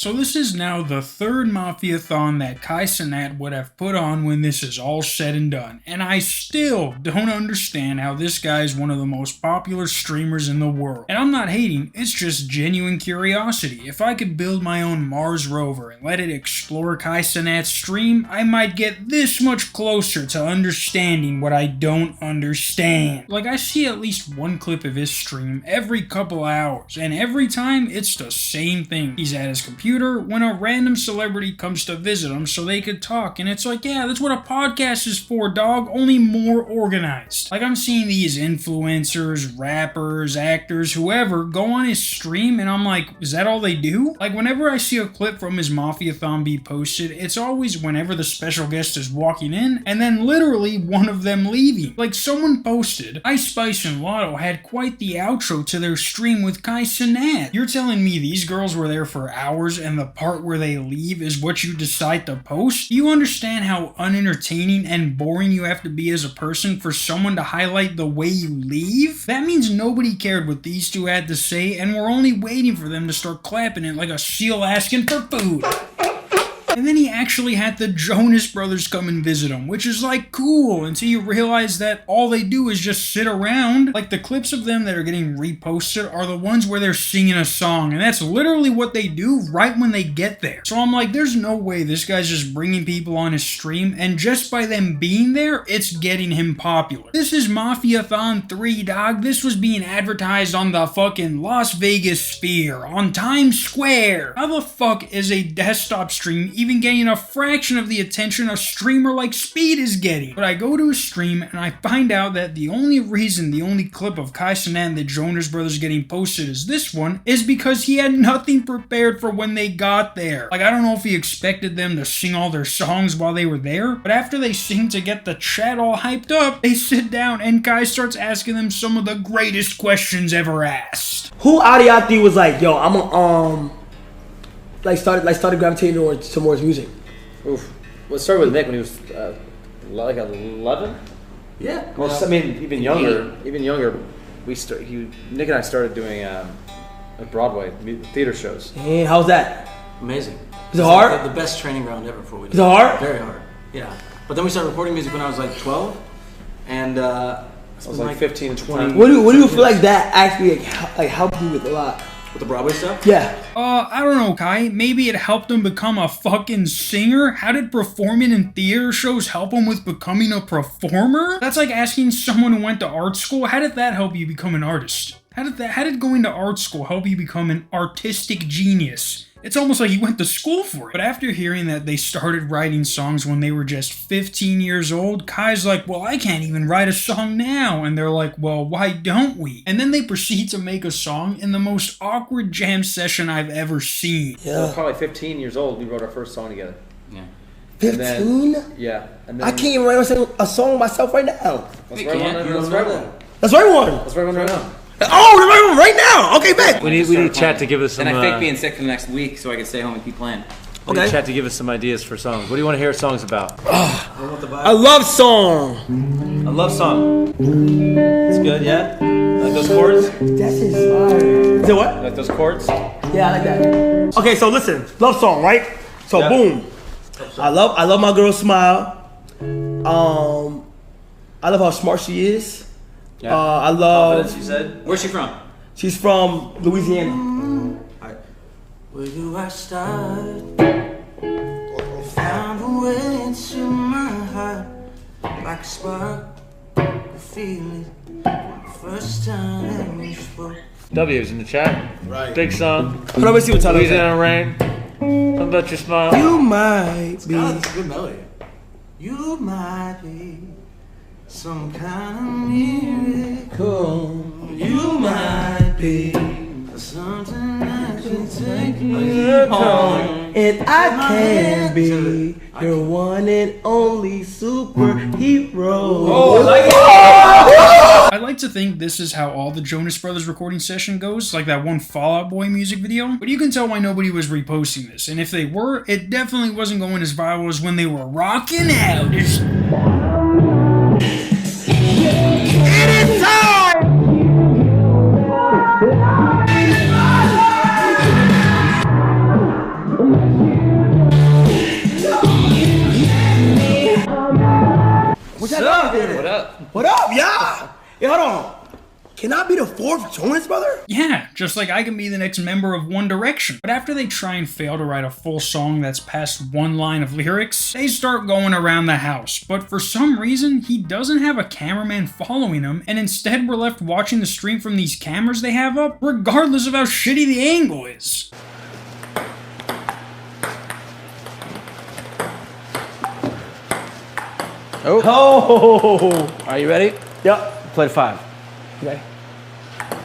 So this is now the third Mafiathon that Cenat would have put on when this is all said and done, and I still don't understand how this guy is one of the most popular streamers in the world. And I'm not hating, it's just genuine curiosity. If I could build my own Mars rover and let it explore Cenat's stream, I might get this much closer to understanding what I don't understand. Like, I see at least one clip of his stream every couple hours, and every time it's the same thing. He's at his computer when a random celebrity comes to visit him so they could talk, and it's like, yeah, that's what a podcast is for, dog, only more organized. Like, I'm seeing these influencers, rappers, actors, whoever go on his stream, and I'm like, is that all they do? Like, whenever I see a clip from his Mafiathon be posted, it's always whenever the special guest is walking in, and then literally one of them leaving. Like, someone posted, Ice Spice and Lotto had quite the outro to their stream with Cenat. You're telling me these girls were there for hours and the part where they leave is what you decide to post? Do you understand how unentertaining and boring you have to be as a person for someone to highlight the way you leave? That means nobody cared what these two had to say, and we're only waiting for them to start clapping it like a seal asking for food. And then he actually had the Jonas Brothers come and visit him, which is like cool until you realize that all they do is just sit around. Like, the clips of them that are getting reposted are the ones where they're singing a song, and that's literally what they do right when they get there. So I'm like, there's no way this guy's just bringing people on his stream, and just by them being there, it's getting him popular. This is Mafiathon 3, dog. This was being advertised on the fucking Las Vegas Sphere, on Times Square. How the fuck is a desktop stream even getting a fraction of the attention a streamer like Speed is getting? But I go to his stream and I find out that the only clip of Cenat and the Jonas Brothers getting posted is this one is because he had nothing prepared for when they got there. Like, I don't know if he expected them to sing all their songs while they were there, but after they sing to get the chat all hyped up, they sit down and Kai starts asking them some of the greatest questions ever asked. Who out of y'all three was like, yo, I'm started gravitating towards more music? Oof. Well, it started with Nick when he was like 11. Yeah. Well, I mean, even younger. Nick and I started doing like Broadway theater shows. And how's that? Amazing. Is it hard? Like the best training ground ever for we did. Is it hard? Very hard. Yeah. But then we started recording music when I was like 12, and I was like 15 and 20. What do you feel like that actually helped you with a lot? With the Broadway stuff? Yeah. I don't know, Kai. Maybe it helped him become a fucking singer? How did performing in theater shows help him with becoming a performer? That's like asking someone who went to art school, how did that help you become an artist? How did going to art school help you become an artistic genius? It's almost like he went to school for it. But after hearing that they started writing songs when they were just 15 years old, Kai's like, well, I can't even write a song now. And they're like, well, why don't we? And then they proceed to make a song in the most awkward jam session I've ever seen. Yeah. So probably 15 years old, we wrote our first song together. Yeah. 15? Yeah. And then, I can't even write a song myself right now. Let's write one. Let's write one. Let's write one right now. Oh, we're writing one right now. Okay, bet. We need chat to give us some. And I fake being sick for the next week so I can stay home and keep playing. We need chat to give us some ideas for songs. What do you want to hear songs about? I love song. I love song. It's good, yeah. Like those chords. That's inspiring. Is it what? Like those chords. Yeah, I like that. Okay, so listen, love song, right? So Yeah. boom. I love my girl smile. I love how smart she is. Yeah. I love. Confidence, you said. Where's she from? She's from Louisiana. Where do I start? Found a way into my heart, like a spark. I feel it. First time we spoke. W's in the chat. Right. Big song. Hold on, let's see what time it is. Louisiana Rain. Something about your smile. You might be. That's a good melody. You might be some kind of miracle. You might be something that can take me home. And I can be your one and only superhero. I like to think this is how all the Jonas Brothers recording session goes, like that one Fall Out Boy music video. But you can tell why nobody was reposting this, and if they were, it definitely wasn't going as viral as when they were rocking out. up here? What up? What up, yeah? Hey, hold on. Can I be the fourth Jonas brother? Yeah, just like I can be the next member of One Direction. But after they try and fail to write a full song that's past one line of lyrics, they start going around the house. But for some reason, he doesn't have a cameraman following him, and instead we're left watching the stream from these cameras they have up, regardless of how shitty the angle is. Oh! Are you ready? Yep. Play to 5. Okay.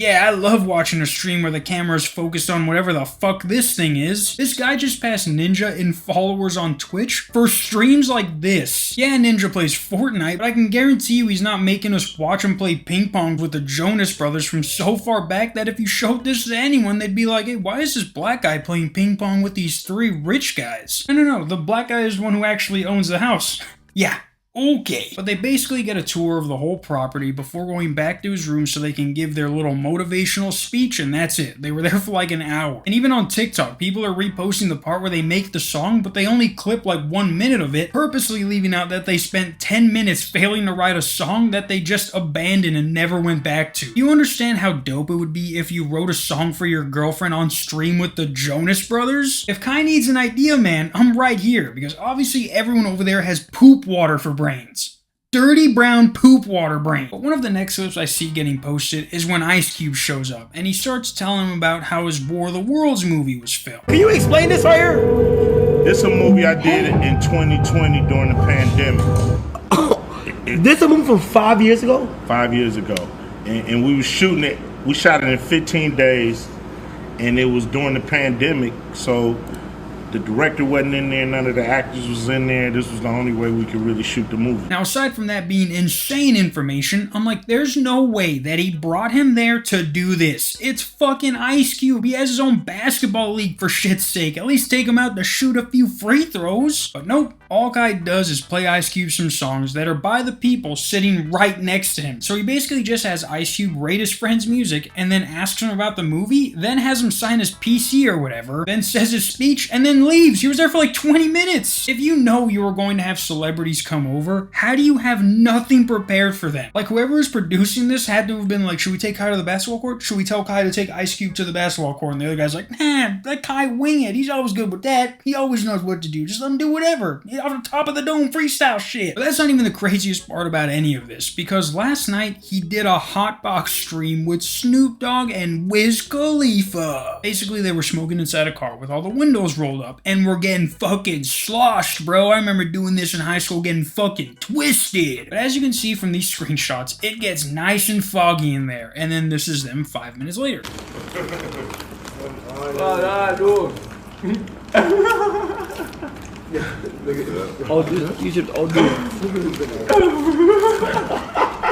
Yeah, I love watching a stream where the camera is focused on whatever the fuck this thing is. This guy just passed Ninja in followers on Twitch for streams like this. Yeah, Ninja plays Fortnite, but I can guarantee you he's not making us watch him play ping pong with the Jonas Brothers from so far back that if you showed this to anyone, they'd be like, hey, why is this black guy playing ping pong with these 3 rich guys? No, the black guy is the one who actually owns the house. Yeah. Okay. But they basically get a tour of the whole property before going back to his room so they can give their little motivational speech, and that's it. They were there for like an hour. And even on TikTok, people are reposting the part where they make the song, but they only clip like 1 minute of it, purposely leaving out that they spent 10 minutes failing to write a song that they just abandoned and never went back to. You understand how dope it would be if you wrote a song for your girlfriend on stream with the Jonas Brothers? If Kai needs an idea, man, I'm right here, because obviously everyone over there has poop water for brains. Dirty brown poop water brain. But one of the next clips I see getting posted is when Ice Cube shows up, and he starts telling him about how his War of the Worlds movie was filmed. Can you explain this right here? This is a movie I did in 2020 during the pandemic. This a movie from 5 years ago? 5 years ago. And we was shooting it, we shot it in 15 days, and it was during the pandemic, so the director wasn't in there, none of the actors was in there. This was the only way we could really shoot the movie. Now, aside from that being insane information, I'm like, there's no way that he brought him there to do this. It's fucking Ice Cube. He has his own basketball league, for shit's sake. At least take him out to shoot a few free throws. But nope. All Kai does is play Ice Cube some songs that are by the people sitting right next to him. So he basically just has Ice Cube rate his friend's music and then asks him about the movie, then has him sign his PC or whatever, then says his speech, and then leaves. He was there for like 20 minutes. If you know you were going to have celebrities come over, how do you have nothing prepared for them? Like, whoever is producing this had to have been like, should we take Kai to the basketball court? Should we tell Kai to take Ice Cube to the basketball court? And the other guy's like, nah, let Kai wing it. He's always good with that. He always knows what to do. Just let him do whatever. Off the top of the dome freestyle shit. But that's not even the craziest part about any of this, because last night he did a hotbox stream with Snoop Dogg and Wiz Khalifa. Basically, they were smoking inside a car with all the windows rolled up, and we're getting fucking sloshed, bro. I remember doing this in high school, getting fucking twisted. But as you can see from these screenshots, it gets nice and foggy in there, and then this is them 5 minutes later. Oh, dude, you should. Oh, dude.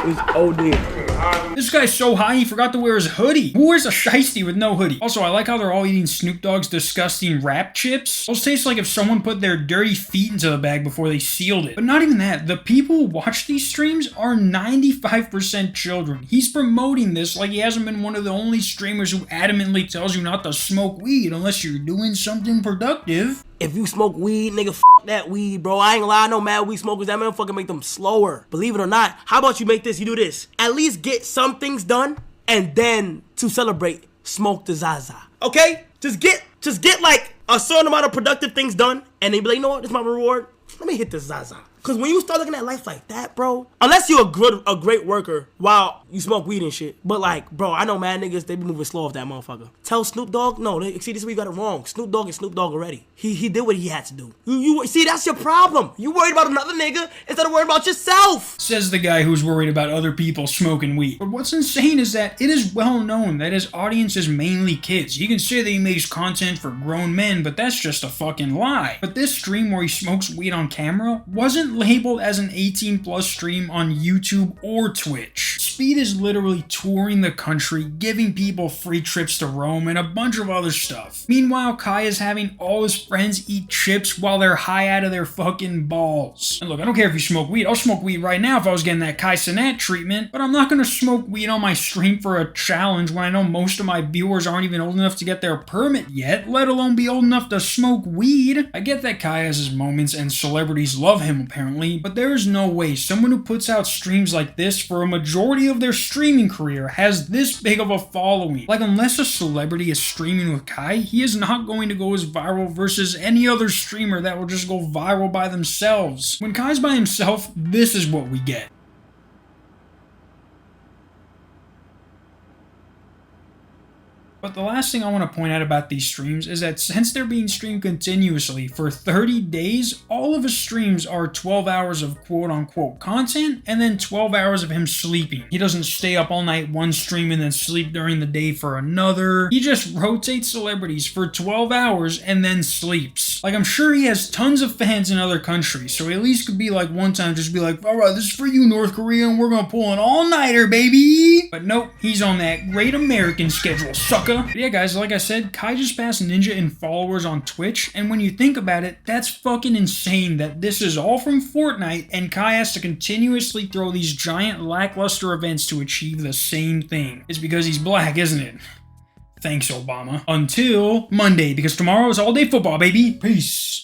It's OD. This guy's so high he forgot to wear his hoodie. Who wears a shiesty with no hoodie? Also, I like how they're all eating Snoop Dogg's disgusting rap chips. Those taste like if someone put their dirty feet into the bag before they sealed it. But not even that. The people who watch these streams are 95% children. He's promoting this like he hasn't been one of the only streamers who adamantly tells you not to smoke weed unless you're doing something productive. If you smoke weed, nigga, f that weed, bro. I ain't gonna lie, I know mad weed smokers, that motherfucker make them slower. Believe it or not, how about you make this, you do this. At least get some things done, and then to celebrate, smoke the Zaza. Okay? Just get like a certain amount of productive things done, and then be like, you know what, this is my reward. Let me hit the Zaza. Cause when you start looking at life like that, bro, unless you're a great worker while you smoke weed and shit, but like, bro, I know mad niggas, they be moving slow off that motherfucker. Tell Snoop Dogg, no, see, this is where you got it wrong. Snoop Dogg is Snoop Dogg already. He did what he had to do. You see, that's your problem. You worried about another nigga instead of worrying about yourself. Says the guy who's worried about other people smoking weed. But what's insane is that it is well known that his audience is mainly kids. He can say that he makes content for grown men, but that's just a fucking lie. But this stream where he smokes weed on camera wasn't labeled as an 18+ stream on YouTube or Twitch. Speed is literally touring the country, giving people free trips to Rome and a bunch of other stuff. Meanwhile, Kai is having all his friends eat chips while they're high out of their fucking balls. And look, I don't care if you smoke weed. I'll smoke weed right now if I was getting that Kai Cenat treatment, but I'm not gonna smoke weed on my stream for a challenge when I know most of my viewers aren't even old enough to get their permit yet, let alone be old enough to smoke weed. I get that Kai has his moments and celebrities love him apparently, but there is no way someone who puts out streams like this for a majority of their streaming career has this big of a following. Like, unless a celebrity is streaming with Kai, he is not going to go as viral versus any other streamer that will just go viral by themselves. When Kai's by himself, this is what we get. But the last thing I want to point out about these streams is that since they're being streamed continuously for 30 days, all of his streams are 12 hours of quote-unquote content and then 12 hours of him sleeping. He doesn't stay up all night one stream and then sleep during the day for another. He just rotates celebrities for 12 hours and then sleeps. Like, I'm sure he has tons of fans in other countries, so he at least could be like one time just be like, alright, this is for you, North Korea, and we're gonna pull an all-nighter, baby! But nope, he's on that great American schedule, sucker. But yeah, guys, like I said, Kai just passed Ninja in followers on Twitch, and when you think about it, that's fucking insane that this is all from Fortnite, and Kai has to continuously throw these giant lackluster events to achieve the same thing. It's because he's black, isn't it? Thanks, Obama. Until Monday, because tomorrow is all-day football, baby. Peace.